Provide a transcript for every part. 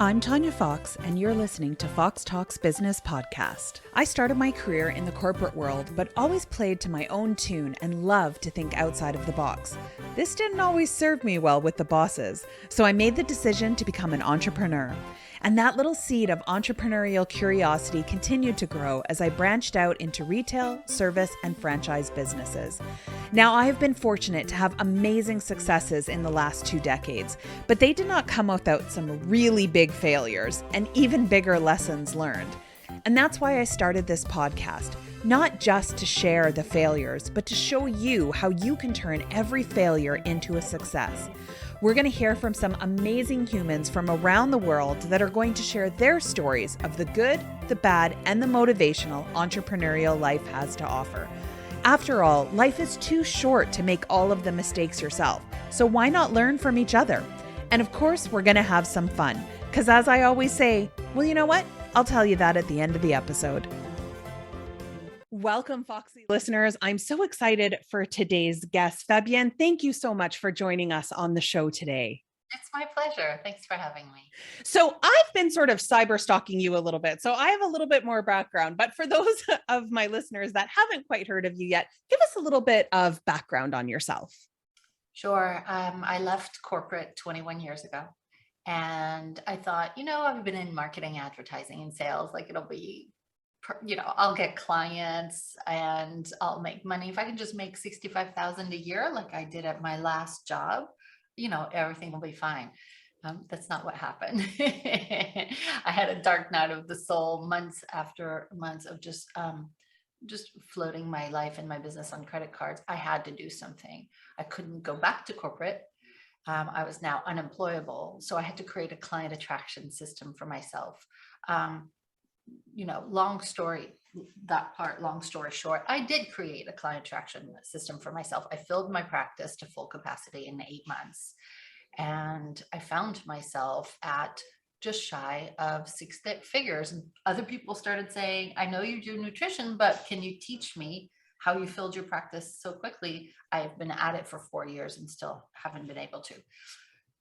I'm Tanya Fox, and you're listening to Fox Talks Business Podcast. I started my career in the corporate world, but always played to my own tune and loved to think outside of the box. This didn't always serve me well with the bosses, so I made the decision to become an entrepreneur. And that little seed of entrepreneurial curiosity continued to grow as I branched out into retail, service, and franchise businesses. Now, I have been fortunate to have amazing successes in the last 2 decades, but they did not come without some really big failures and even bigger lessons learned. And that's why I started this podcast, not just to share the failures, but to show you how you can turn every failure into a success. We're going to hear from some amazing humans from around the world that are going to share their stories of the good, the bad, and the motivational entrepreneurial life has to offer. After all, life is too short to make all of the mistakes yourself, so why not learn from each other? And of course, we're going to have some fun, because as I always say, well, you know what? I'll tell you that at the end of the episode. Welcome, Foxy listeners. I'm so excited for today's guest. Fabienne, thank you so much for joining us on the show today. It's my pleasure. Thanks for having me. So I've been sort of cyber stalking you a little bit, so I have a little bit more background. But for those of my listeners that haven't quite heard of you yet, give us a little bit of background on yourself. Sure. I left corporate 21 years ago, and I thought, I've been in marketing, advertising, and sales. Like it'll be, I'll get clients and I'll make money. If I can just make 65,000 a year, like I did at my last job, everything will be fine. That's not what happened. I had a dark night of the soul, months after months of just floating my life and my business on credit cards. I had to do something. I couldn't go back to corporate. I was now unemployable. So I had to create a client attraction system for myself. Long story short, I did create a client attraction system for myself. I filled my practice to full capacity in 8 months. And I found myself at just shy of 6 figures. And other people started saying, I know you do nutrition, but can you teach me how you filled your practice so quickly? I've been at it for 4 years and still haven't been able to.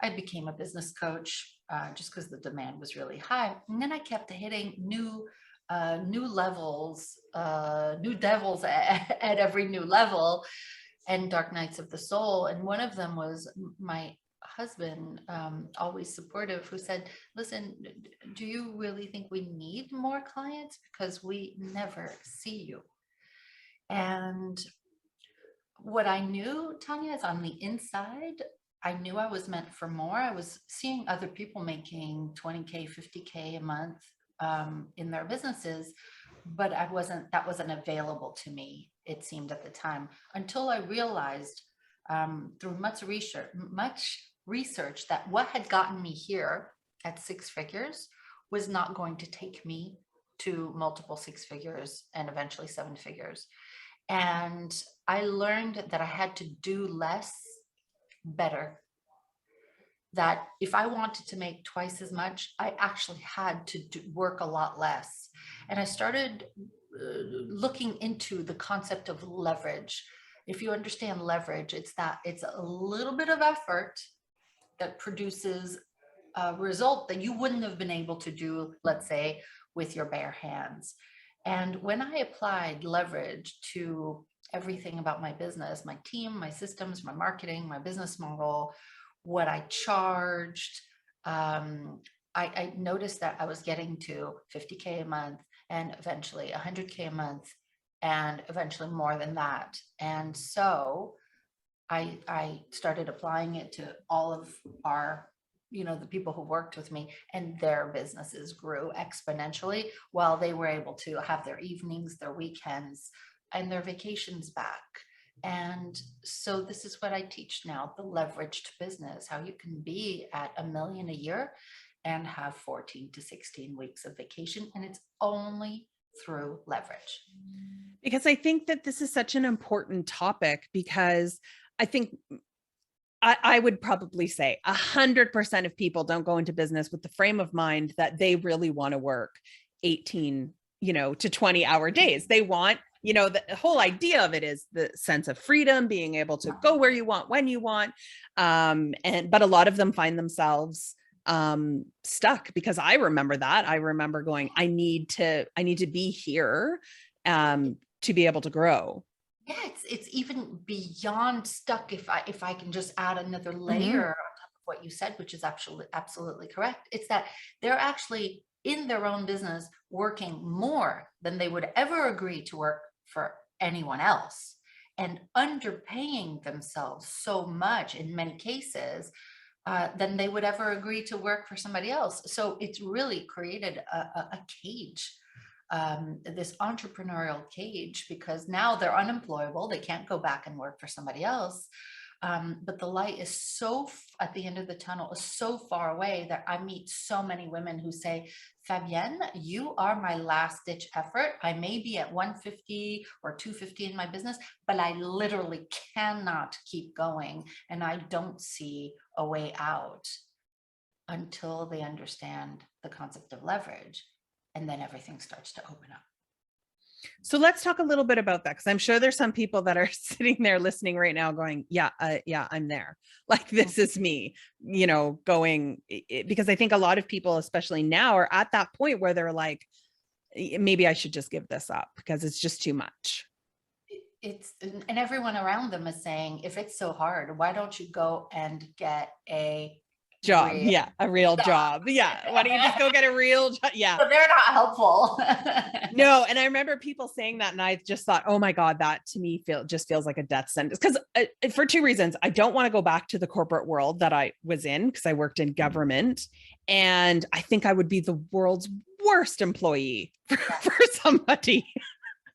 I became a business coach just because the demand was really high. And then I kept hitting new levels, new devils at every new level, and dark nights of the soul. And one of them was my husband, always supportive, who said, listen, do you really think we need more clients? Because we never see you. And what I knew, Tanya, is on the inside, I knew I was meant for more. I was seeing other people making 20K, 50K a month in their businesses, but that wasn't available to me, it seemed at the time, until I realized through much research that what had gotten me here at 6 figures was not going to take me to multiple 6 figures and eventually 7 figures. And I learned that I had to do less better. That if I wanted to make twice as much, I actually had to work a lot less. And I started looking into the concept of leverage. If you understand leverage, it's a little bit of effort that produces a result that you wouldn't have been able to do, let's say, with your bare hands. And when I applied leverage to everything about my business, my team, my systems, my marketing, my business model, what I charged, I noticed that I was getting to 50K a month and eventually 100K a month and eventually more than that. And so I started applying it to all of our, the people who worked with me, and their businesses grew exponentially while they were able to have their evenings, their weekends, and their vacations back. And so this is what I teach now, the leveraged business, how you can be at $1 million a year and have 14 to 16 weeks of vacation. And it's only through leverage. Because I think that this is such an important topic, because I think I would probably say 100% of people don't go into business with the frame of mind that they really want to work 18, to 20-hour days. They want, the whole idea of it is the sense of freedom, being able to go where you want, when you want. But a lot of them find themselves stuck, because I remember that. I remember going, I need to be here to be able to grow. Yeah, it's even beyond stuck. If I can just add another layer Mm-hmm. on top of what you said, which is absolutely correct. It's that they're actually in their own business working more than they would ever agree to work for anyone else, and underpaying themselves so much in many cases than they would ever agree to work for somebody else. So it's really created a cage, this entrepreneurial cage, because now they're unemployable. They can't go back and work for somebody else. But the light is at the end of the tunnel is so far away that I meet so many women who say, Fabienne, you are my last ditch effort. I may be at 150 or 250 in my business, but I literally cannot keep going. And I don't see a way out until they understand the concept of leverage. And then everything starts to open up. So let's talk a little bit about that, because I'm sure there's some people that are sitting there listening right now going, yeah, I'm there. Like, this is me, going, because I think a lot of people, especially now, are at that point where they're like, maybe I should just give this up because it's just too much. And everyone around them is saying, if it's so hard, why don't you go and get a Job. real Yeah. A real job? job. Yeah. Why don't you just go get a real job? Yeah. So they're not helpful. No. And I remember people saying that, and I just thought, oh my God, that to me feels like a death sentence. Because for two reasons, I don't want to go back to the corporate world that I was in, because I worked in government, and I think I would be the world's worst employee for somebody.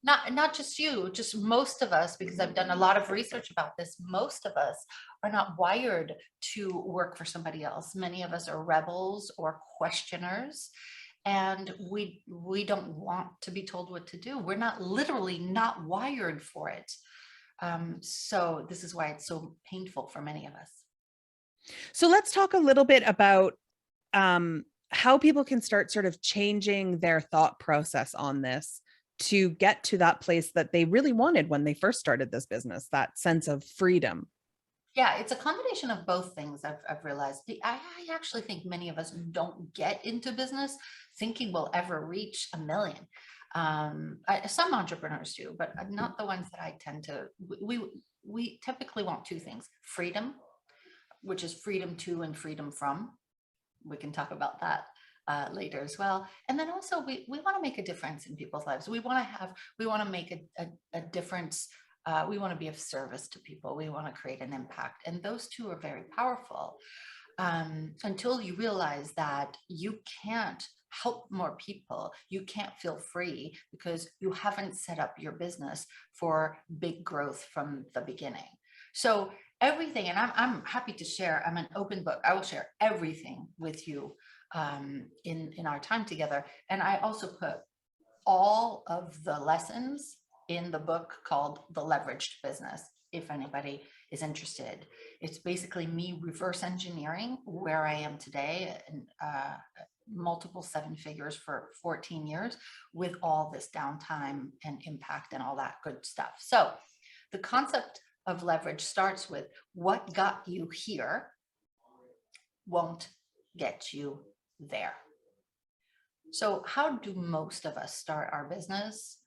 Not just you, just most of us, because I've done a lot of research about this. Most of us are not wired to work for somebody else. Many of us are rebels or questioners, and we don't want to be told what to do. We're literally not wired for it. So this is why it's so painful for many of us. So let's talk a little bit about how people can start sort of changing their thought process on this to get to that place that they really wanted when they first started this business, that sense of freedom. Yeah, it's a combination of both things. I've realized. I actually think many of us don't get into business thinking we'll ever reach 1 million. Some entrepreneurs do, but not the ones that I tend to. We typically want two things: freedom, which is freedom to and freedom from. We can talk about that later as well. And then also we want to make a difference in people's lives. We want to make a difference. We want to be of service to people. We want to create an impact. And those two are very powerful until you realize that you can't help more people. You can't feel free because you haven't set up your business for big growth from the beginning. So everything, and I'm happy to share. I'm an open book. I will share everything with you in our time together. And I also put all of the lessons in the book called The Leveraged Business, if anybody is interested. It's basically me reverse engineering where I am today, and multiple 7 figures for 14 years with all this downtime and impact and all that good stuff. So the concept of leverage starts with what got you here won't get you there. So how do most of us start our business?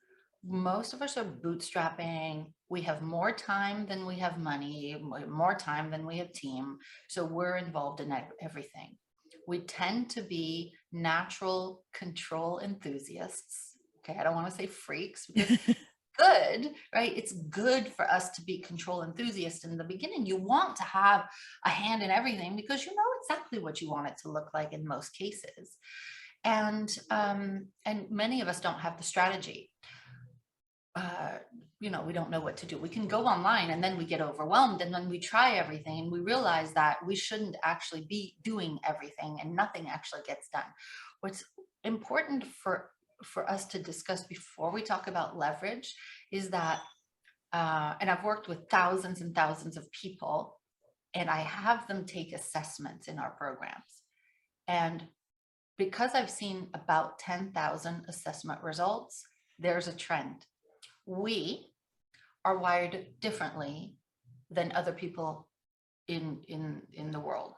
Most of us are bootstrapping. We have more time than we have money, more time than we have team. So we're involved in everything. We tend to be natural control enthusiasts. Okay, I don't want to say freaks, because good, right? It's good for us to be control enthusiasts in the beginning. You want to have a hand in everything because you know exactly what you want it to look like in most cases. And many of us don't have the strategy. We don't know what to do. We can go online and then we get overwhelmed, and then we try everything and we realize that we shouldn't actually be doing everything and nothing actually gets done. What's important for us to discuss before we talk about leverage is that, and I've worked with thousands and thousands of people, and I have them take assessments in our programs. And because I've seen about 10,000 assessment results, there's a trend. We are wired differently than other people in the world.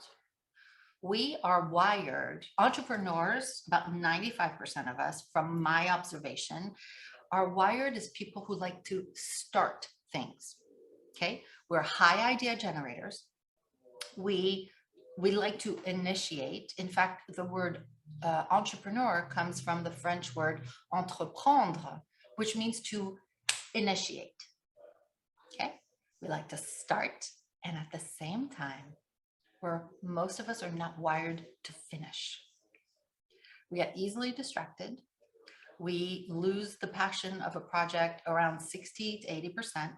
We are wired, entrepreneurs, about 95% of us, from my observation, are wired as people who like to start things. Okay. We're high idea generators. We like to initiate. In fact, the word entrepreneur comes from the French word entreprendre, which means to initiate. Okay. We like to start. And at the same time, where most of us are not wired to finish. We get easily distracted. We lose the passion of a project around 60 to 80%.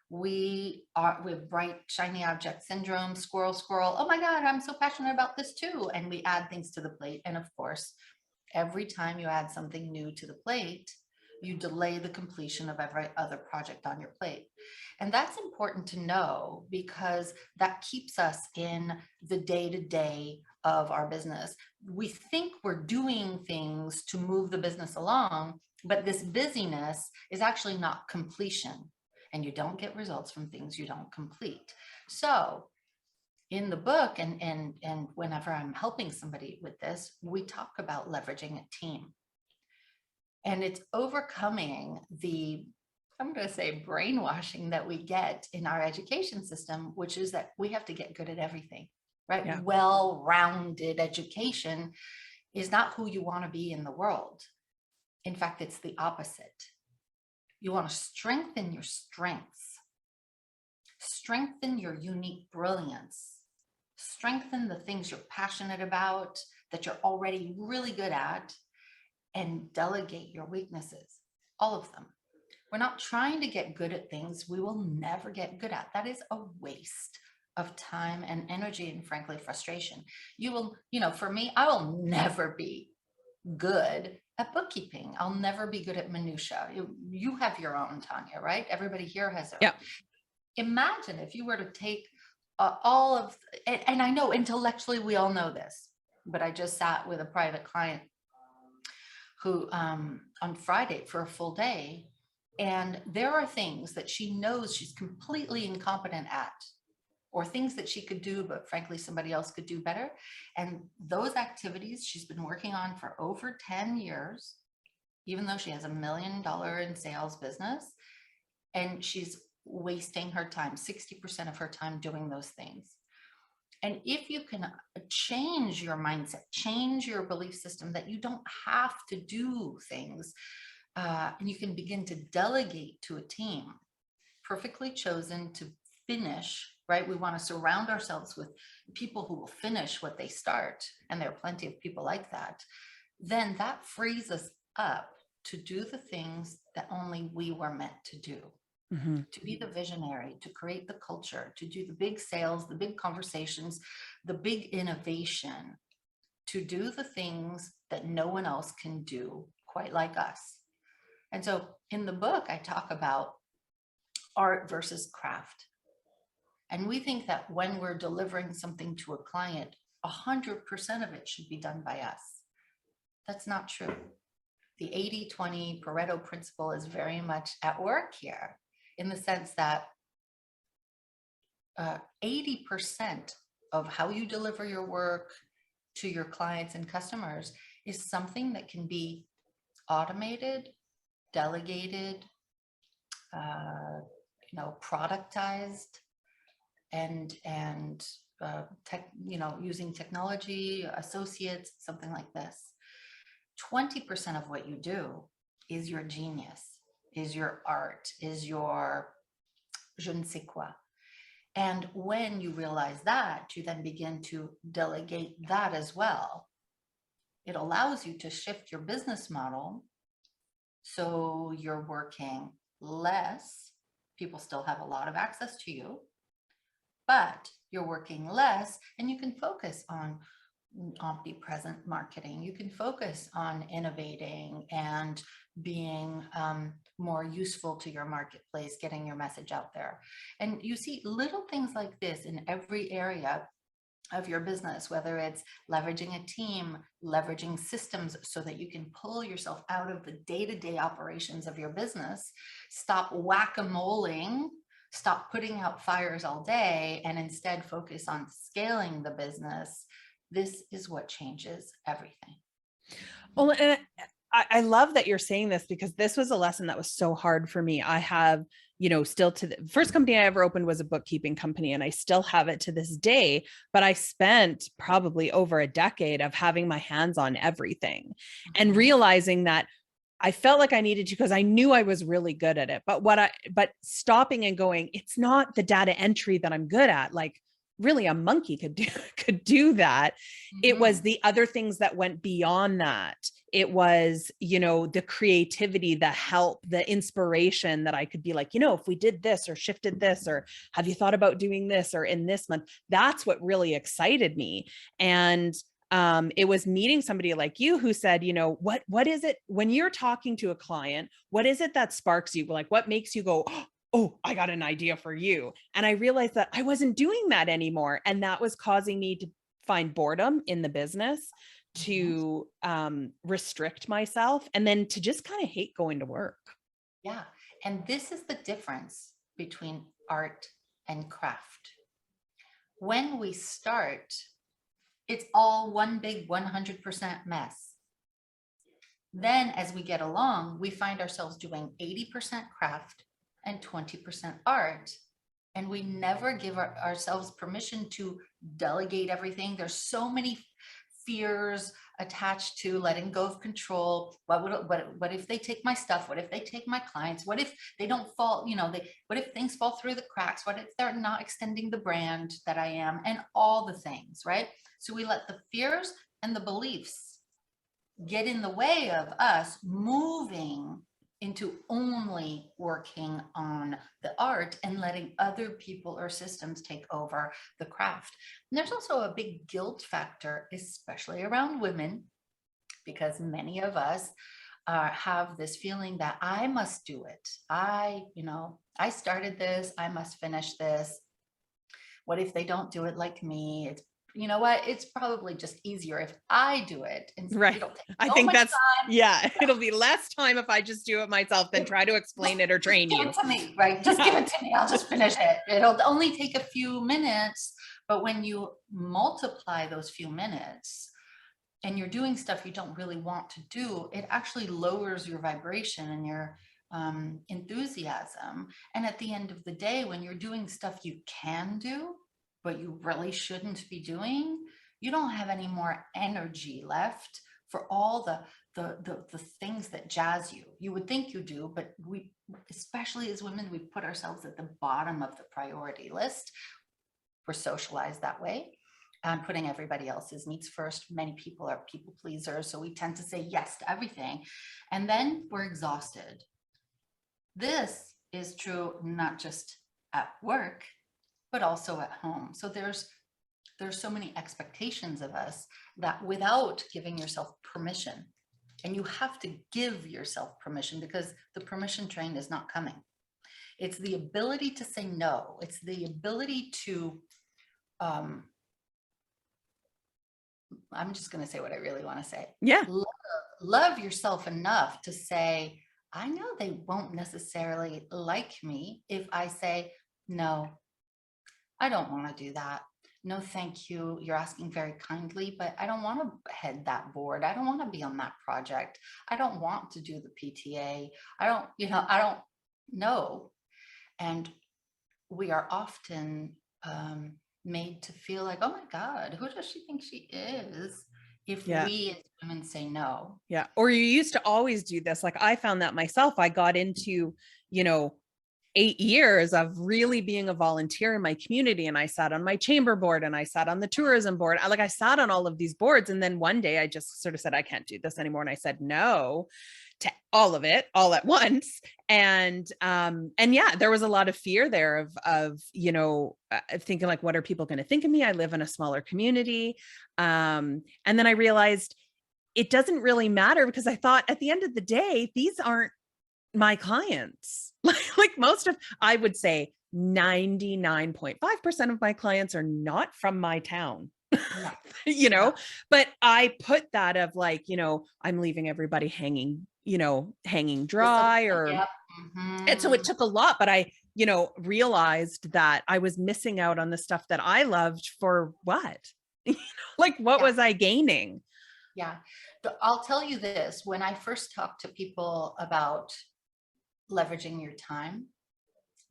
We have bright, shiny object syndrome, squirrel, squirrel. Oh my God, I'm so passionate about this too. And we add things to the plate. And of course, every time you add something new to the plate, you delay the completion of every other project on your plate. And that's important to know because that keeps us in the day-to-day of our business. We think we're doing things to move the business along, but this busyness is actually not completion, and you don't get results from things you don't complete. So in the book, and whenever I'm helping somebody with this, we talk about leveraging a team. And it's overcoming the, I'm going to say, brainwashing that we get in our education system, which is that we have to get good at everything, right? Yeah. Well-rounded education is not who you want to be in the world. In fact, it's the opposite. You want to strengthen your strengths, strengthen your unique brilliance, strengthen the things you're passionate about, that you're already really good at, and delegate your weaknesses, all of them. We're not trying to get good at things we will never get good at. That is a waste of time and energy, and frankly, frustration. You will, for me, I will never be good at bookkeeping. I'll never be good at minutia. You have your own, Tanya, right? Everybody here has their own. Imagine if you were to take all of, and I know intellectually we all know this, but I just sat with a private client who on Friday for a full day, and there are things that she knows she's completely incompetent at, or things that she could do, but frankly, somebody else could do better. And those activities she's been working on for over 10 years, even though she has $1 million in sales business, and she's wasting her time, 60% of her time doing those things. And if you can change your mindset, change your belief system that you don't have to do things, and you can begin to delegate to a team perfectly chosen to finish, right? We want to surround ourselves with people who will finish what they start. And there are plenty of people like that. Then that frees us up to do the things that only we were meant to do. To be the visionary, to create the culture, to do the big sales, the big conversations, the big innovation, to do the things that no one else can do quite like us. And so in the book, I talk about art versus craft. And we think that when we're delivering something to a client, 100% of it should be done by us. That's not true. The 80-20 Pareto principle is very much at work here, in the sense that 80% of how you deliver your work to your clients and customers is something that can be automated, delegated, productized, and using technology, associates, something like this. 20% of what you do is your genius, is your art, is your je ne sais quoi. And when you realize that, you then begin to delegate that as well. It allows you to shift your business model so you're working less. People still have a lot of access to you, but you're working less, and you can focus on omnipresent marketing. You can focus on innovating and being more useful to your marketplace, getting your message out there. And you see little things like this in every area of your business, whether it's leveraging a team, leveraging systems so that you can pull yourself out of the day-to-day operations of your business, stop whack-a-moling, stop putting out fires all day, and instead focus on scaling the business, This is what changes everything. Well, and I love that you're saying this, because this was a lesson that was so hard for me. I have, still to the first company I ever opened was a bookkeeping company, and I still have it to this day, but I spent probably over a decade of having my hands on everything and realizing that I felt like I needed to, because I knew I was really good at it. But stopping and going, it's not the data entry that I'm good at. Like, really, a monkey could do that. It was the other things that went beyond that. It was, the creativity, the help, the inspiration that I could be like, if we did this or shifted this, or have you thought about doing this, or in this month, that's what really excited me. And it was meeting somebody like you who said, what is it when you're talking to a client, what is it that sparks you? Like, what makes you go, oh, I got an idea for you. And I realized that I wasn't doing that anymore. And that was causing me to find boredom in the business, to restrict myself, and then to just kind of hate going to work. Yeah. And this is the difference between art and craft. When we start, it's all one big 100% mess. Then as we get along, we find ourselves doing 80% craft and 20% art. And we never give ourselves permission to delegate everything. There's so many fears attached to letting go of control. What if they take my stuff? What if they take my clients? What if they don't fall, what if things fall through the cracks? What if they're not extending the brand that I am, and all the things, right? So we let the fears and the beliefs get in the way of us moving into only working on the art and letting other people or systems take over the craft. And there's also a big guilt factor, especially around women, because many of us have this feeling that I must do it. I started this, I must finish this. What if they don't do it like me? You know what? It's probably just easier if I do it. And right. I think that's, time. Yeah, it'll be less time if I just do it myself than try to explain it or train you. Give it to me, right? Just give it to me. I'll just finish it. It'll only take a few minutes. But when you multiply those few minutes and you're doing stuff you don't really want to do, it actually lowers your vibration and your enthusiasm. And at the end of the day, when you're doing stuff you can do, but you really shouldn't be doing, you don't have any more energy left for all the things that jazz you. You would think you do, but we, especially as women, we put ourselves at the bottom of the priority list. We're socialized that way, and putting everybody else's needs first. Many people are people pleasers, so we tend to say yes to everything, and then we're exhausted. This is true not just at work, but also at home. So there's so many expectations of us that without giving yourself permission, and you have to give yourself permission, because the permission train is not coming. It's the ability to say no. It's the ability to, I'm just going to say what I really want to say. Yeah. Love yourself enough to say, I know they won't necessarily like me if I say, no, I don't want to do that. No, thank you. You're asking very kindly, but I don't want to head that board. I don't want to be on that project. I don't want to do the PTA. I don't know. And we are often made to feel like, oh my God, who does she think she is? If we as women say no. Yeah. Or you used to always do this. Like, I found that myself. I got into, 8 years of really being a volunteer in my community. And I sat on my chamber board, and I sat on the tourism board. I sat on all of these boards. And then one day I just sort of said, I can't do this anymore. And I said no to all of it all at once. And yeah, there was a lot of fear there of thinking like, what are people going to think of me? I live in a smaller community. And then I realized it doesn't really matter, because I thought at the end of the day, these aren't my clients. Like most of, I would say 99.5% of my clients are not from my town. But I put that of like, I'm leaving everybody hanging dry, or, and so it took a lot, but I, realized that I was missing out on the stuff that I loved for what? Like, what Yeah. was I gaining? Yeah. I'll tell you this, when I first talk to people about leveraging your time,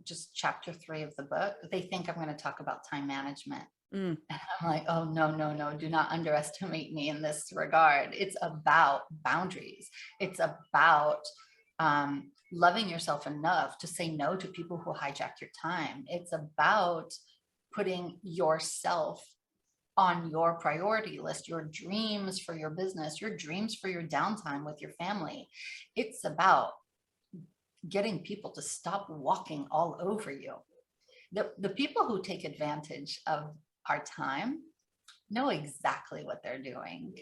just chapter 3 of the book, they think I'm going to talk about time management. Mm. And I'm like, oh, no, no, no, do not underestimate me in this regard. It's about boundaries. It's about loving yourself enough to say no to people who hijack your time. It's about putting yourself on your priority list, your dreams for your business, your dreams for your downtime with your family. It's about getting people to stop walking all over you. The people who take advantage of our time know exactly what they're doing.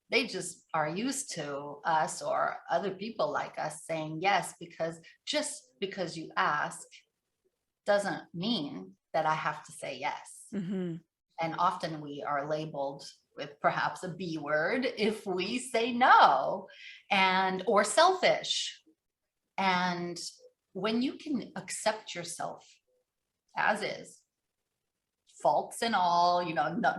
They just are used to us or other people like us saying yes, because just because you ask doesn't mean that I have to say yes. Mm-hmm. And often we are labeled with perhaps a B word if we say no, and or selfish. And when you can accept yourself as is, faults and all,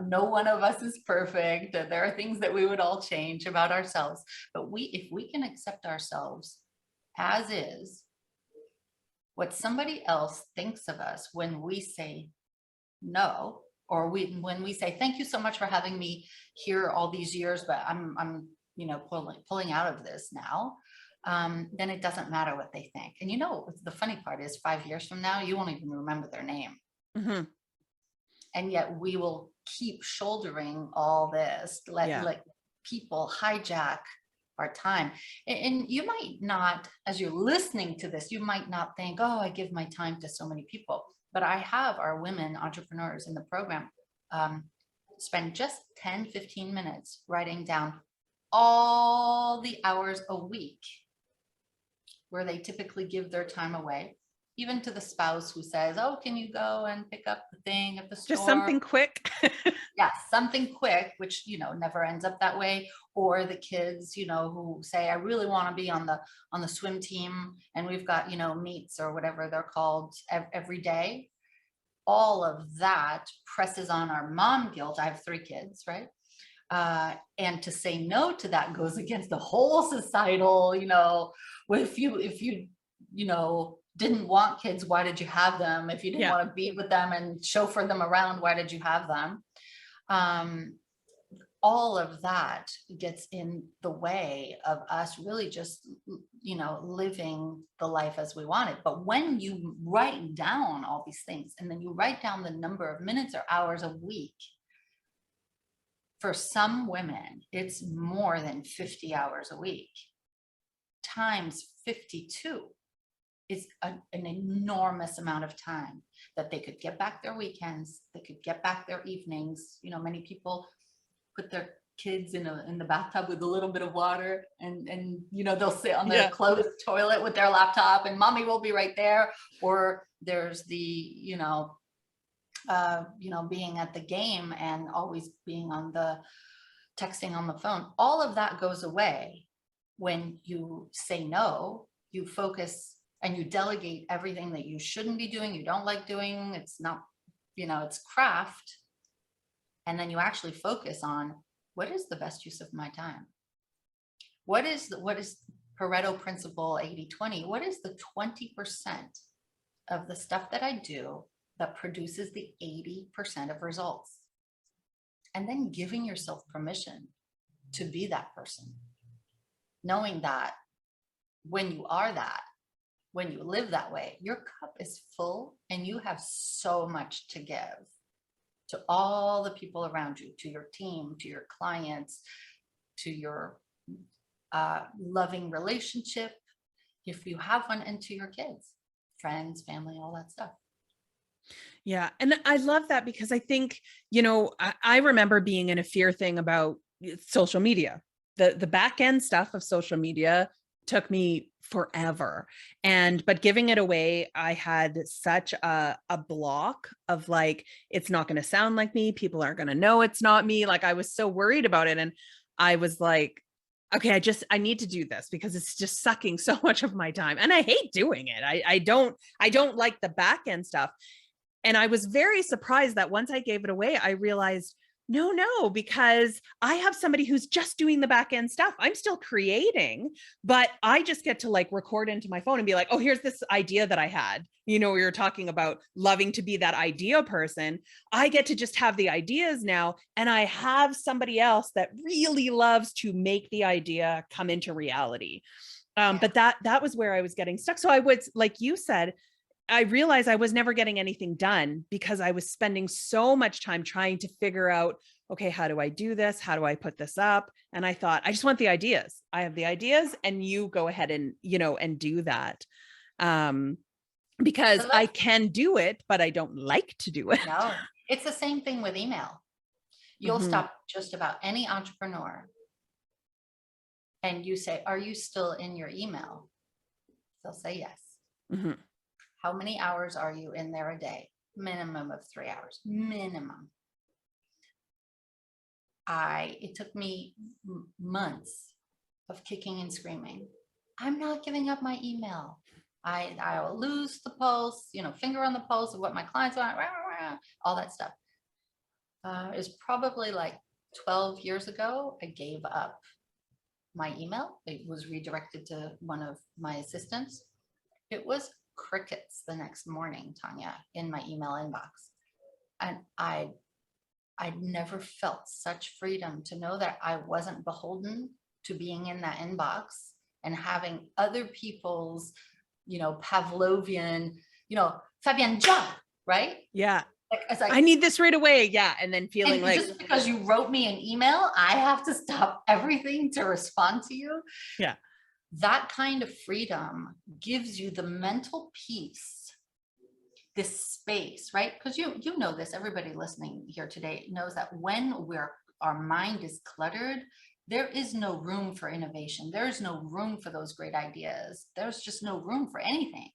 no one of us is perfect. There are things that we would all change about ourselves, but if we can accept ourselves as is, what somebody else thinks of us when we say no, or when we say thank you so much for having me here all these years, but I'm pulling out of this now, then it doesn't matter what they think. And the funny part is 5 years from now you won't even remember their name. Mm-hmm. And yet we will keep shouldering all this, let people hijack our time. And you might not, as you're listening to this, you might not think, oh, I give my time to so many people. But I have our women entrepreneurs in the program spend just 10-15 minutes writing down all the hours a week where they typically give their time away, even to the spouse who says, oh, can you go and pick up the thing at the store? Just something quick. Yeah, something quick, which, never ends up that way. Or the kids, who say, I really want to be on the swim team, and we've got, meets or whatever they're called every day. All of that presses on our mom guilt. I have 3 kids, right? And to say no to that goes against the whole societal, if you didn't want kids, why did you have them? If you didn't want to be with them and chauffeur them around, why did you have them? All of that gets in the way of us really just, living the life as we want it. But when you write down all these things, and then you write down the number of minutes or hours a week, for some women, it's more than 50 hours a week. Times 52 is an enormous amount of time that they could get back their weekends, they could get back their evenings. Many people put their kids in the bathtub with a little bit of water, and they'll sit on the closed toilet with their laptop, and mommy will be right there. Or there's the being at the game and always being on the texting on the phone. All of that goes away when you say no. You focus and you delegate everything that you shouldn't be doing, you don't like doing. It's not, it's craft. And then you actually focus on, what is the best use of my time? What is Pareto principle 80-20? What is the 20% of the stuff that I do that produces the 80% of results? And then giving yourself permission to be that person, knowing that when you are that, when you live that way, your cup is full and you have so much to give to all the people around you, to your team, to your clients, to your loving relationship, if you have one, and to your kids, friends, family, all that stuff. Yeah. And I love that, because I think, I remember being in a fear thing about social media. The back end stuff of social media took me forever. But giving it away, I had such a block of like, it's not going to sound like me. People aren't going to know it's not me. Like, I was so worried about it. And I was like, okay, I need to do this because it's just sucking so much of my time. And I hate doing it. I don't like the back end stuff. And I was very surprised that once I gave it away, I realized No, because I have somebody who's just doing the back end stuff. I'm still creating, but I just get to like record into my phone and be like, oh, here's this idea that I had. We were talking about loving to be that idea person. I get to just have the ideas now. And I have somebody else that really loves to make the idea come into reality. But that was where I was getting stuck. So I would, like you said, I realized I was never getting anything done because I was spending so much time trying to figure out, okay, how do I do this? How do I put this up? And I thought, I just want the ideas. I have the ideas and you go ahead and, and do that. Because I can do it, but I don't like to do it. No, it's the same thing with email. You'll stop just about any entrepreneur and you say, are you still in your email? They'll say yes. How many hours are you in there a day? Minimum of 3 hours, minimum. It took me months of kicking and screaming. I'm not giving up my email. I will lose the pulse, finger on the pulse of what my clients want, all that stuff. It was probably like 12 years ago, I gave up my email. It was redirected to one of my assistants. It was crickets the next morning, Tanya, in my email inbox. And I'd never felt such freedom to know that I wasn't beholden to being in that inbox and having other people's, Pavlovian, Fabienne, jump, right? Yeah. Like, I need this right away. Yeah. And then feeling like just because you wrote me an email, I have to stop everything to respond to you. Yeah. That kind of freedom gives you the mental peace, this space, right? Because you know this, everybody listening here today knows that when our mind is cluttered, there is no room for innovation. There's no room for those great ideas. There's just no room for anything.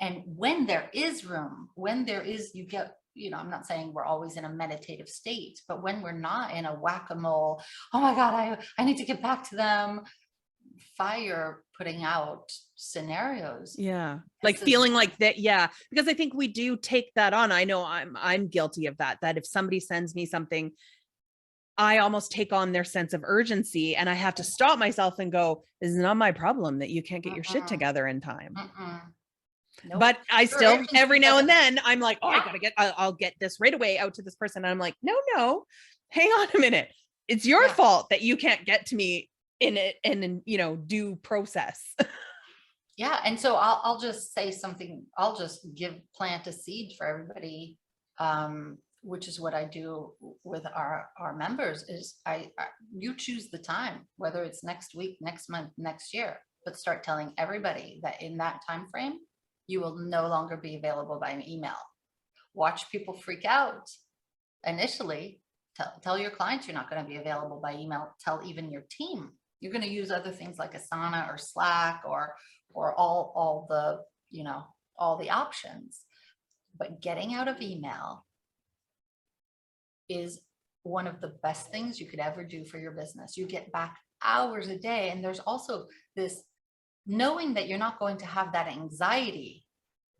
And when there is room, you get, I'm not saying we're always in a meditative state, but when we're not in a whack-a-mole, oh my God, I need to get back to them, fire putting out scenarios. Yeah. Like feeling like that. Yeah. Because I think we do take that on. I know I'm guilty of that if somebody sends me something, I almost take on their sense of urgency and I have to stop myself and go, this is not my problem that you can't get your shit together in time. Nope. But I still, every now and then I'm like, oh, I'll get this right away out to this person. And I'm like, no, hang on a minute. It's your fault that you can't get to me in it and due process. Yeah. And so I'll just say something. I'll just plant a seed for everybody, which is what I do with our members is you choose the time, whether it's next week, next month, next year, but start telling everybody that in that time frame, you will no longer be available by email. Watch people freak out initially. Tell your clients you're not going to be available by email. Tell even your team. You're going to use other things like Asana or Slack or all the options. But getting out of email is one of the best things you could ever do for your business. You get back hours a day. And there's also this knowing that you're not going to have that anxiety.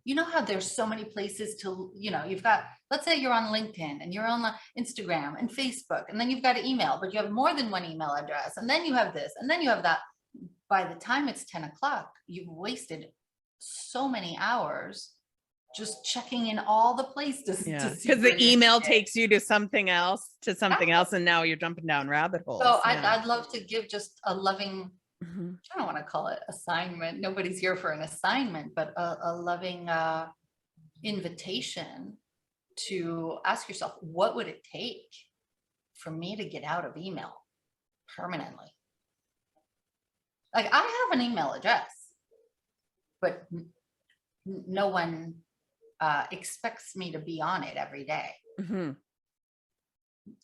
You know how there's so many places to, you've got, let's say you're on LinkedIn and you're on Instagram and Facebook, and then you've got an email, but you have more than one email address. And then you have this, and then you have that. By the time it's 10 o'clock, you've wasted so many hours just checking in all the places. Because the email takes you to something else, and now you're jumping down rabbit holes. So I'd love to give just a loving, I don't want to call it assignment. Nobody's here for an assignment, but a loving invitation to ask yourself, what would it take for me to get out of email permanently? Like I have an email address, but no one expects me to be on it every day.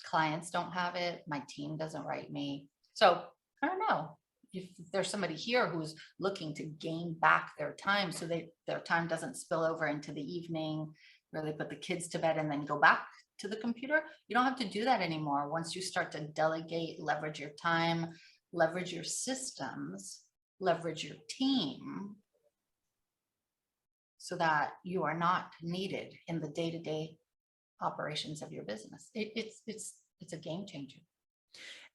Clients don't have it. My team doesn't write me. So I don't know if there's somebody here who's looking to gain back their time so their time doesn't spill over into the evening where they put the kids to bed and then go back to the computer. You don't have to do that anymore. Once you start to delegate, leverage your time, leverage your systems, leverage your team, so that you are not needed in the day-to-day operations of your business. It's it's a game changer.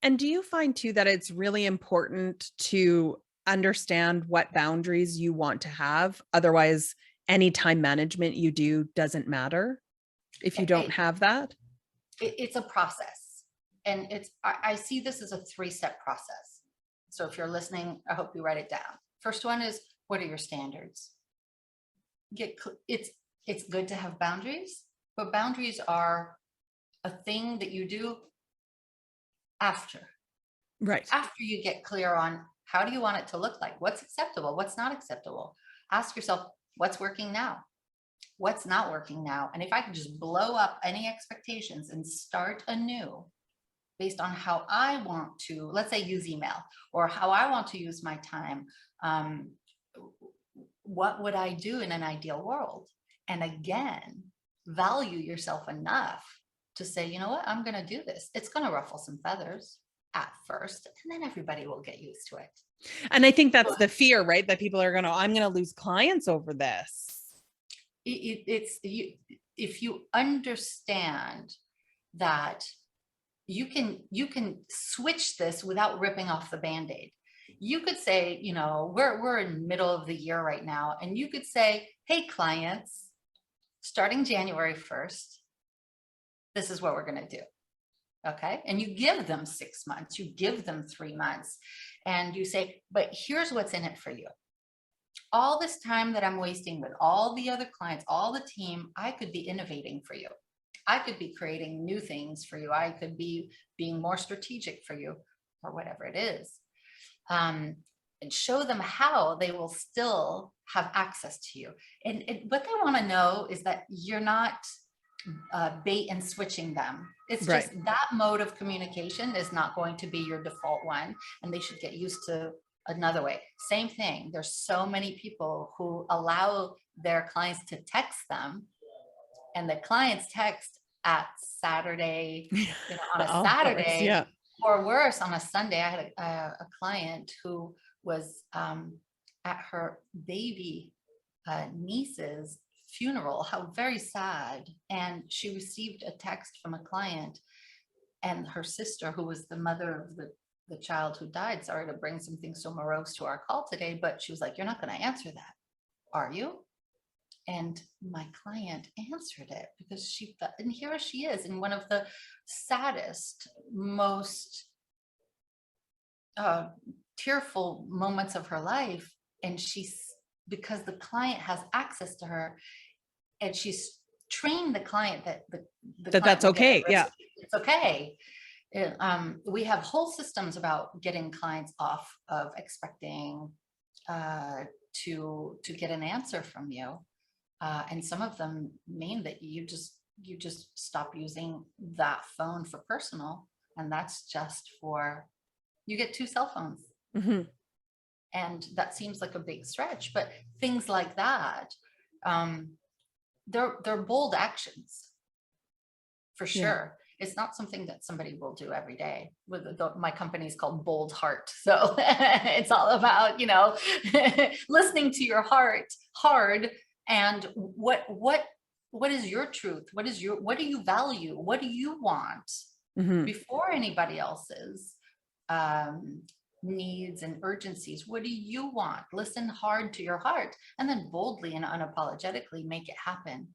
And do you find too that it's really important to understand what boundaries you want to have? Otherwise, any time management you do doesn't matter if you don't have that? It's a process. And I see this as a 3-step process. So if you're listening, I hope you write it down. First one is, what are your standards? It's good to have boundaries, but boundaries are a thing that you do after you get clear on how do you want it to look like, what's acceptable, what's not acceptable. Ask yourself, what's working now, what's not working now. And if I could just blow up any expectations and start anew based on how I want to, let's say, use email, or how I want to use my time, what would I do in an ideal world? And again, value yourself enough to say, you know what, I'm going to do this. It's going to ruffle some feathers at first, and then everybody will get used to it. And I think that's the fear, right? That people are going to, I'm going to lose clients over this. If you understand that you can switch this without ripping off the Band-Aid. You could say, you know, we're in middle of the year right now, and you could say, hey, clients, starting January 1st, this is what we're going to do. Okay. And you give them 6 months, you give them 3 months, and you say, but here's what's in it for you. All this time that I'm wasting with all the other clients, all the team, I could be innovating for you. I could be creating new things for you. I could be being more strategic for you, or whatever it is. And show them how they will still have access to you. And what they want to know is that you're not bait and switching them. It's just that mode of communication is not going to be your default one, and they should get used to another way. Same thing. There's so many people who allow their clients to text them, and the clients text at Saturday, you know, on a Saturday, or worse, on a Sunday. I had a client who was at her baby niece's funeral. How very sad. And she received a text from a client, and her sister, who was the mother of the child who died, sorry to bring something so morose to our call today, but she was like, you're not going to answer that, are you? And my client answered it, because she felt, and here she is in one of the saddest, most tearful moments of her life. And because the client has access to her, and she's trained the client that that's okay. Yeah. It's okay. We have whole systems about getting clients off of expecting to get an answer from you. And some of them mean that you just stop using that phone for personal, and that's just for, you get 2 cell phones. Mm-hmm. And that seems like a big stretch, but things like that, they're bold actions for sure. It's not something that somebody will do every day. My company is called Bold Heart. So it's all about, you know, listening to your heart hard. And what is your truth? What do you value? What do you want before anybody else's needs and urgencies? What do you want? Listen hard to your heart, and then boldly and unapologetically make it happen,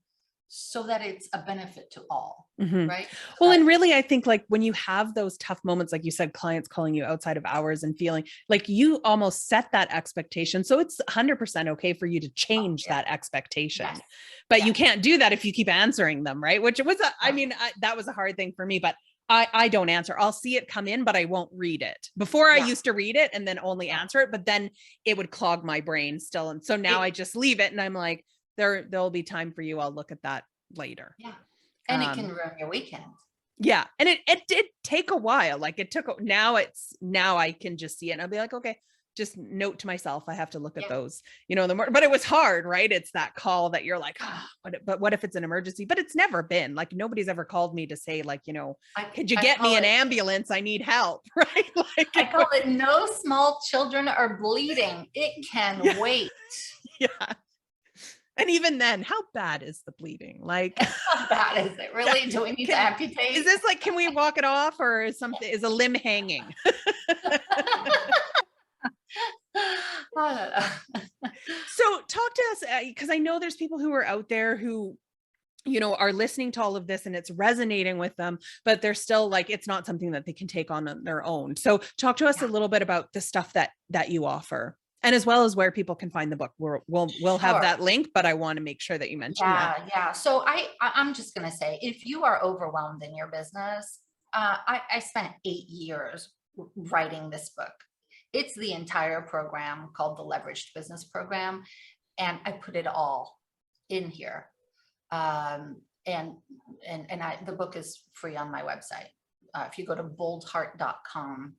so that it's a benefit to all. Right. Well, and really, I think like when you have those tough moments, like you said, clients calling you outside of hours and feeling like you almost set that expectation. So it's 100% okay for you to change that expectation, but you can't do that if you keep answering them. Right. Which was, that was a hard thing for me, but I don't answer. I'll see it come in, but I won't read it. Before I used to read it and then only answer it, but then it would clog my brain still. And so now I just leave it, and I'm like, there'll be time for you. I'll look at that later. Yeah. And it can ruin your weekend. Yeah. And it did take a while. Like now I can just see it, and I'll be like, okay, just note to myself, I have to look at those, you know, but it was hard, right? It's that call that you're like, but what if it's an emergency? But it's never been like, nobody's ever called me to say like, you know, could you get me an ambulance? I need help. Right. Like, I call it, no small children are bleeding. It can wait. Yeah. And even then, how bad is the bleeding? Like, How bad is it really? Do we need to amputate? is this like, can we walk it off, or is a limb hanging? I don't know. So talk to us, because I know there's people who are out there who, are listening to all of this and it's resonating with them, but they're still like, it's not something that they can take on their own. So talk to us a little bit about the stuff that you offer, and as well as where people can find the book. We'll have that link, but I want to make sure that you mention that. Yeah. So I'm just going to say, if you are overwhelmed in your business, I spent 8 years writing this book. It's the entire program called the Leveraged Business Program. And I put it all in here. The book is free on my website. If you go to boldheart.com,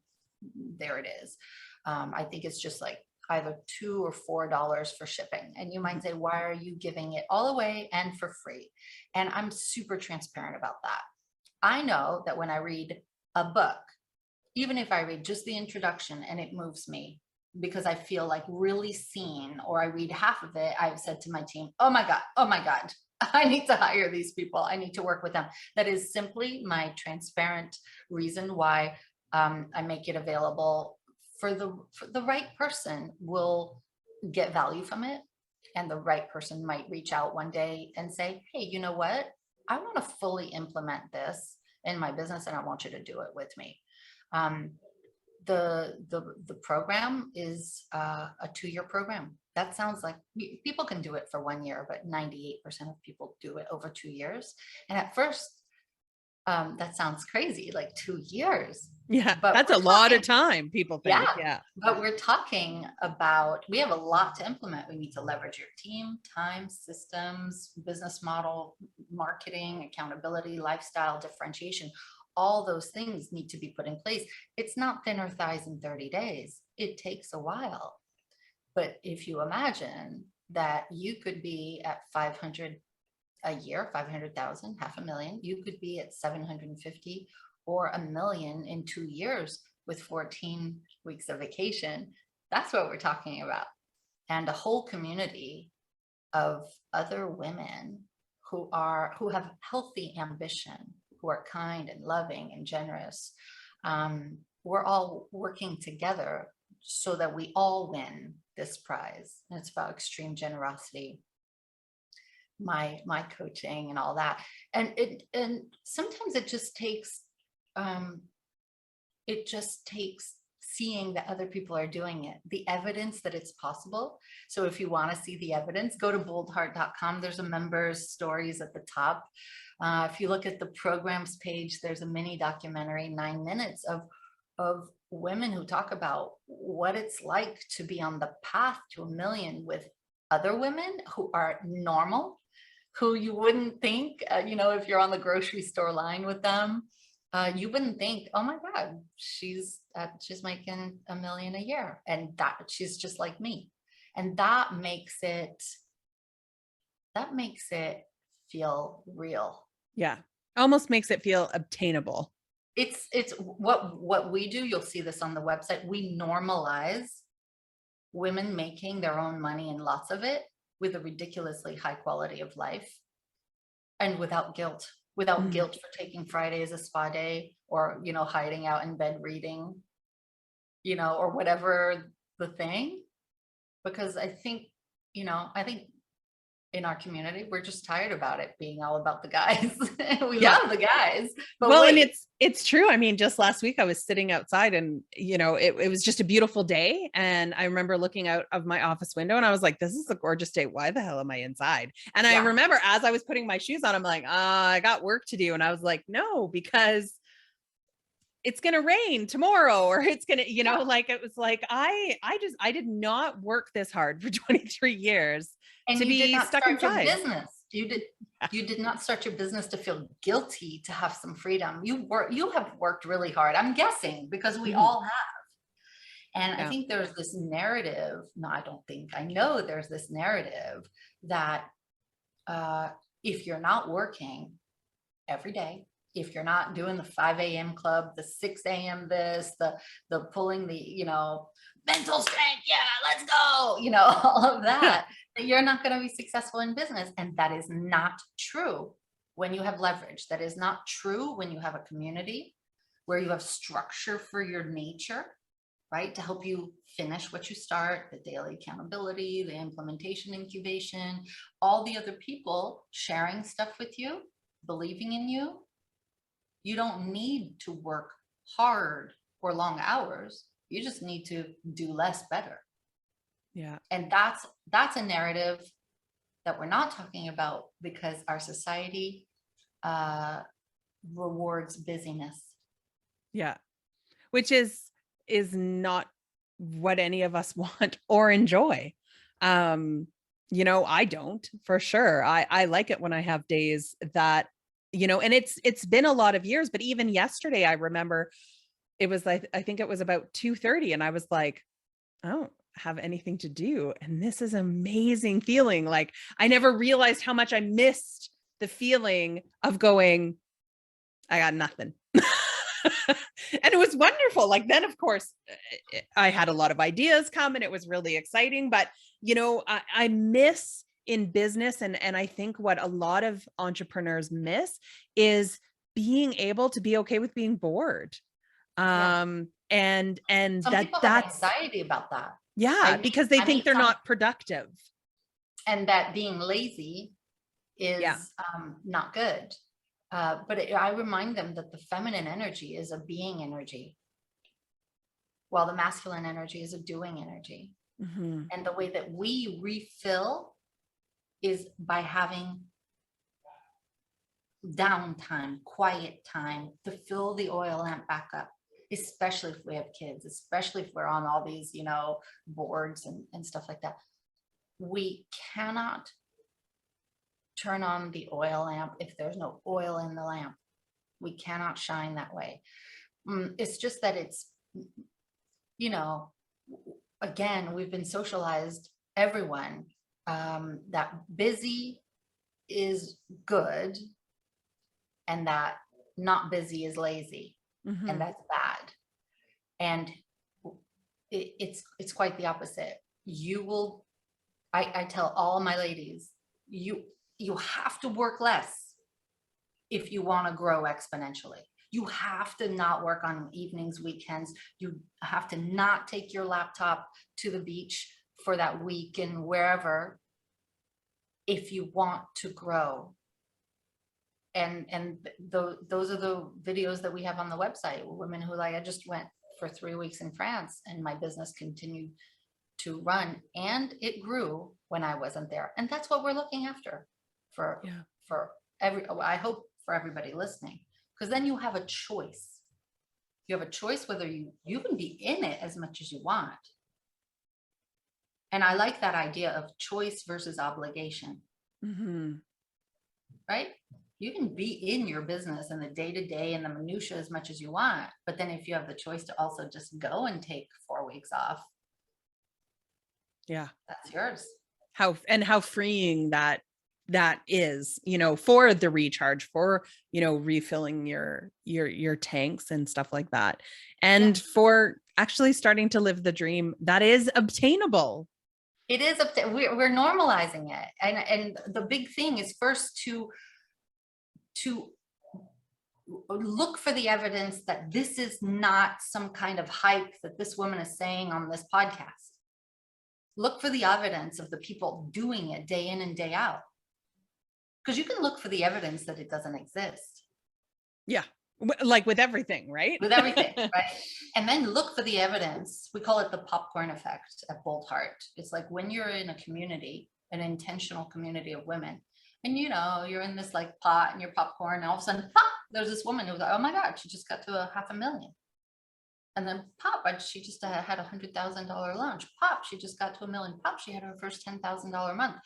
there it is. I think it's just like either $2 or $4 for shipping. And you might say, why are you giving it all away and for free? And I'm super transparent about that. I know that when I read a book, even if I read just the introduction and it moves me because I feel like really seen, or I read half of it, I've said to my team, oh my God, I need to hire these people. I need to work with them. That is simply my transparent reason why I make it available for the right person will get value from it. And the right person might reach out one day and say, hey, you know what? I want to fully implement this in my business and I want you to do it with me. The program is a 2-year program. That sounds like people can do it for 1 year, but 98% of people do it over 2 years. And at first, that sounds crazy, like 2 years. Yeah, but that's a lot of time, people think. Yeah. But we're talking about, we have a lot to implement. We need to leverage your team, time, systems, business model, marketing, accountability, lifestyle, differentiation. All those things need to be put in place. It's not thinner thighs in 30 days. It takes a while. But if you imagine that you could be at 500 a year, 500,000, $500,000, you could be at 750 or $1 million in 2 years with 14 weeks of vacation. That's what we're talking about. And a whole community of other women who have healthy ambition, who are kind and loving and generous. We're all working together so that we all win this prize. And it's about extreme generosity, my coaching and all that. And sometimes it just takes seeing that other people are doing it, the evidence that it's possible. So if you want to see the evidence, go to boldheart.com. There's a members stories at the top. If you look at the programs page, there's a mini documentary, 9 minutes of women who talk about what it's like to be on the path to $1 million with other women who are normal, who you wouldn't think, if you're on the grocery store line with them, you wouldn't think, oh my God, she's making $1 million a year, and that she's just like me. And that makes it feel real. Yeah. Almost makes it feel obtainable. It's what we do. You'll see this on the website. We normalize women making their own money, and lots of it, with a ridiculously high quality of life, and without guilt for taking Friday as a spa day, or, hiding out in bed reading, or whatever the thing. Because I think in our community, we're just tired about it being all about the guys. We love the guys. But and it's true. I mean, just last week I was sitting outside and, it was just a beautiful day. And I remember looking out of my office window and I was like, this is a gorgeous day. Why the hell am I inside? And I remember as I was putting my shoes on, I'm like, I got work to do. And I was like, no, because it's going to rain tomorrow, or it's going to, it was like, I did not work this hard for 23 years and to be stuck inside. Your business. You did not start your business to feel guilty, to have some freedom. You have worked really hard, I'm guessing, because we all have. And I think there's this narrative. No, I know there's this narrative that if you're not working every day, if you're not doing the 5 a.m. club, the 6 a.m. this, the pulling the, mental strength, let's go, all of that, that you're not going to be successful in business. And that is not true when you have leverage. That is not true when you have a community where you have structure for your nature, right? To help you finish what you start, the daily accountability, the implementation, incubation, all the other people sharing stuff with you, believing in you. You don't need to work hard or long hours. You just need to do less better. Yeah. And that's a narrative that we're not talking about because our society rewards busyness. Yeah. Which is not what any of us want or enjoy. I don't, for sure. I like it when I have days that, and it's been a lot of years, but even yesterday, I remember it was like, I think it was about 2:30 and I was like, I don't have anything to do. And this is amazing feeling. Like I never realized how much I missed the feeling of going, I got nothing. And it was wonderful. Like then, of course, I had a lot of ideas come and it was really exciting. But, I miss in business. And I think what a lot of entrepreneurs miss is being able to be okay with being bored. Yeah. And Some people have that's anxiety about that. yeah, because they think they're not productive. And that being lazy Yeah. is not good. But I remind them that the feminine energy is a being energy, while the masculine energy is a doing energy. Mm-hmm. And the way that we refill is by having downtime, quiet time to fill the oil lamp back up, especially if we have kids, especially if we're on all these, boards and stuff like that. We cannot turn on the oil lamp if there's no oil in the lamp. We cannot shine that way. It's just that it's, again, we've been socialized, everyone, that busy is good and that not busy is lazy. Mm-hmm. And that's bad. And it's quite the opposite. I tell all my ladies, you have to work less if you want to grow exponentially. You have to not work on evenings, weekends. You have to not take your laptop to the beach for that week and wherever if you want to grow. And those are the videos that we have on the website. Women who I just went for 3 weeks in France and my business continued to run and it grew when I wasn't there. And that's what we're looking after for I hope for everybody listening, because then you have a choice. You have a choice whether you can be in it as much as you want. And I like that idea of choice versus obligation. Mm-hmm. Right? You can be in your business and the day-to-day and the minutia as much as you want, but then if you have the choice to also just go and take 4 weeks off, yeah, that's yours. How freeing that is, for the recharge, for, refilling your tanks and stuff like that. And for actually starting to live the dream that is obtainable. It is we're normalizing it. And the big thing is first to look for the evidence that this is not some kind of hype that this woman is saying on this podcast. Look for the evidence of the people doing it day in and day out. Because you can look for the evidence that it doesn't exist. Yeah. Like with everything, right? With everything, right? And then look for the evidence. We call it the popcorn effect at Bold Heart. It's like when you're in a community, an intentional community of women, and you're in this like pot and your popcorn, and all of a sudden, pop, there's this woman who's like, oh my God, she just got to $500,000. And then pop, she just had $100,000 launch. Pop, she just got to $1 million. Pop, she had her first $10,000 month.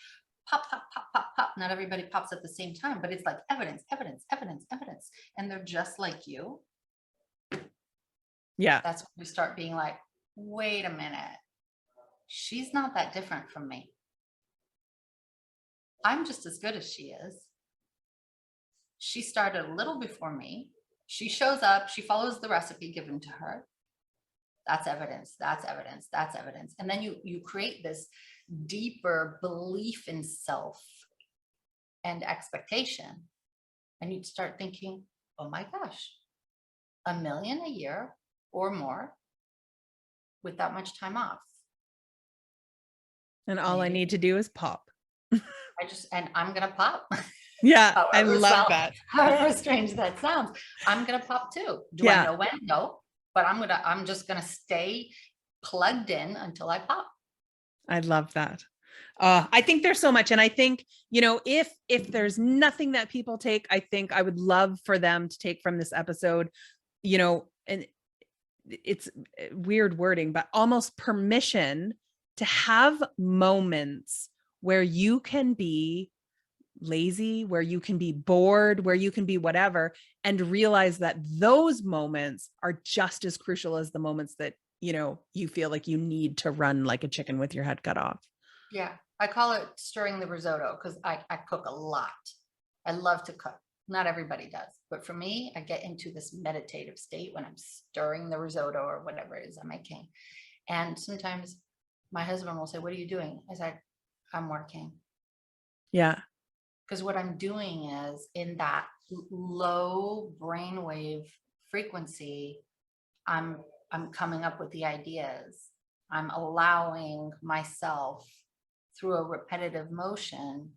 Pop, pop, pop, pop, pop. Not everybody pops at the same time, but it's like evidence, evidence, evidence, evidence. And they're just like you. Yeah. That's when we start being like, wait a minute. She's not that different from me. I'm just as good as she is. She started a little before me. She shows up, she follows the recipe given to her. That's evidence. That's evidence. That's evidence. And then you create this deeper belief in self and expectation. And you'd start thinking, oh my gosh, $1 million a year or more with that much time off. And all I need to do is pop. And I'm going to pop. Yeah. I love that. However strange that sounds, I'm going to pop too. Do I know when? No, but I'm just going to stay plugged in until I pop. I love that. I think there's so much. And I think, if there's nothing that people take, I think I would love for them to take from this episode, and it's weird wording, but almost permission to have moments where you can be lazy, where you can be bored, where you can be whatever, and realize that those moments are just as crucial as the moments that, you feel like you need to run like a chicken with your head cut off. Yeah. I call it stirring the risotto because I cook a lot. I love to cook. Not everybody does, but for me, I get into this meditative state when I'm stirring the risotto or whatever it is I'm making. And sometimes my husband will say, what are you doing? I said, I'm working. Yeah. Because what I'm doing is in that low brainwave frequency, I'm coming up with the ideas. I'm allowing myself through a repetitive motion,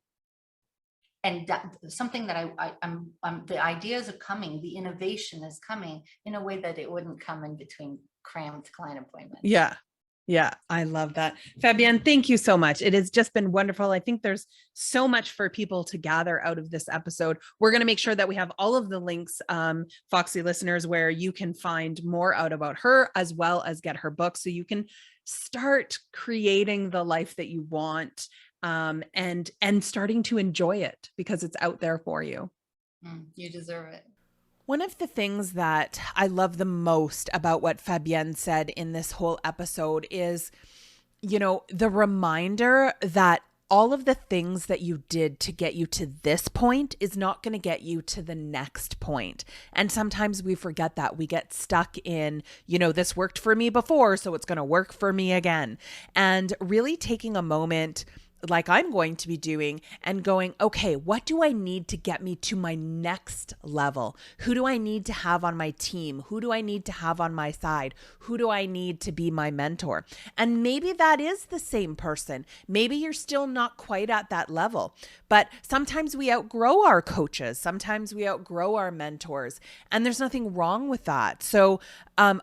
and something that I'm the ideas are coming, the innovation is coming in a way that it wouldn't come in between crammed client appointments. Yeah. Yeah. I love that. Fabienne, thank you so much. It has just been wonderful. I think there's so much for people to gather out of this episode. We're going to make sure that we have all of the links, Foxy listeners, where you can find more out about her, as well as get her book, so you can start creating the life that you want, and starting to enjoy it because it's out there for you. You deserve it. One of the things that I love the most about what Fabienne said in this whole episode is, the reminder that all of the things that you did to get you to this point is not going to get you to the next point. And sometimes we forget that. We get stuck in, this worked for me before, so it's going to work for me again. And really taking a moment, like I'm going to be doing, and going, okay, what do I need to get me to my next level? Who do I need to have on my team? Who do I need to have on my side? Who do I need to be my mentor? And maybe that is the same person. Maybe you're still not quite at that level, but sometimes we outgrow our coaches. Sometimes we outgrow our mentors, and there's nothing wrong with that. So,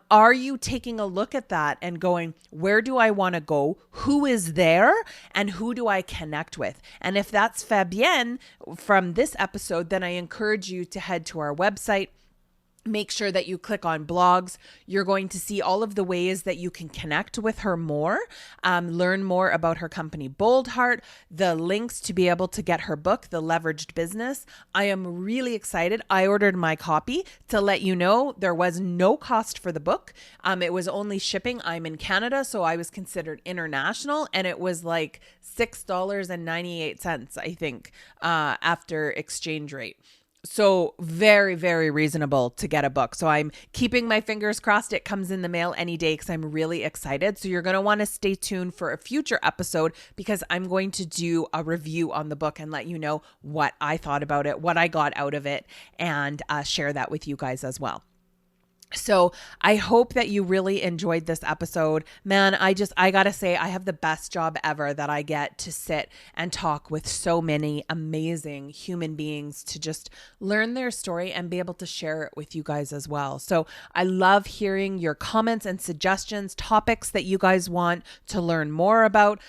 are you taking a look at that and going, where do I want to go? Who is there? And who do I connect with? And if that's Fabienne from this episode, then I encourage you to head to our website. Make sure that you click on blogs. You're going to see all of the ways that you can connect with her more, learn more about her company, Bold Heart, the links to be able to get her book, The Leveraged Business. I am really excited. I ordered my copy. To let you know, there was no cost for the book. It was only shipping. I'm in Canada, so I was considered international, and it was like $6.98, I think, after exchange rate. So very, very reasonable to get a book. So I'm keeping my fingers crossed it comes in the mail any day because I'm really excited. So you're going to want to stay tuned for a future episode because I'm going to do a review on the book and let you know what I thought about it, what I got out of it, and share that with you guys as well. So I hope that you really enjoyed this episode. Man, I gotta say, I have the best job ever that I get to sit and talk with so many amazing human beings to just learn their story and be able to share it with you guys as well. So I love hearing your comments and suggestions, topics that you guys want to learn more about.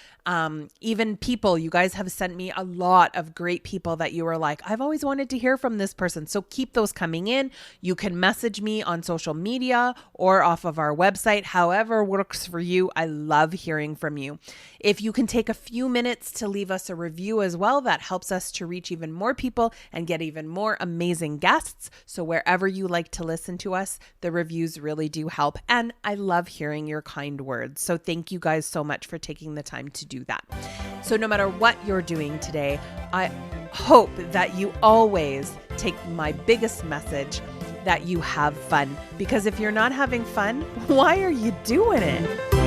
Even people, you guys have sent me a lot of great people that you were like, I've always wanted to hear from this person. So keep those coming in. You can message me on social media or off of our website, however works for you. I love hearing from you. If you can take a few minutes to leave us a review as well, that helps us to reach even more people and get even more amazing guests. So wherever you like to listen to us, the reviews really do help. And I love hearing your kind words. So thank you guys so much for taking the time to do that. So no matter what you're doing today, I hope that you always take my biggest message, that you have fun. Because if you're not having fun, why are you doing it?